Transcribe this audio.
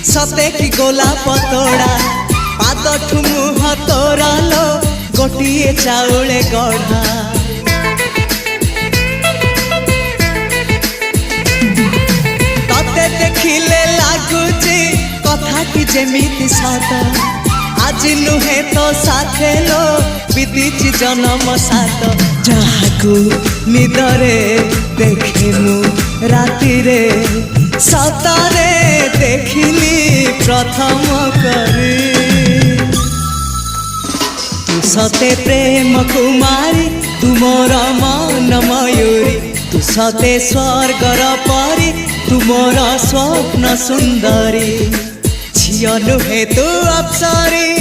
सते कि गोलाप तोड़ा पाद मुह तोरा लो गोटिए चाउले गढ़ा तते देखिले लागुची कथा कि जेमिति सत आज नुहे तो साथे लो बीतीची जन्म सात जहाकू निदरे देखे मु राति रे सतरे देखिली प्रथम करी तू सते प्रेम कुमारी तू मोर मन मयूरी तू सते स्वर्गर परी तू मोर स्वप्न सुंदरी झियो नुहे तू अप्सरी।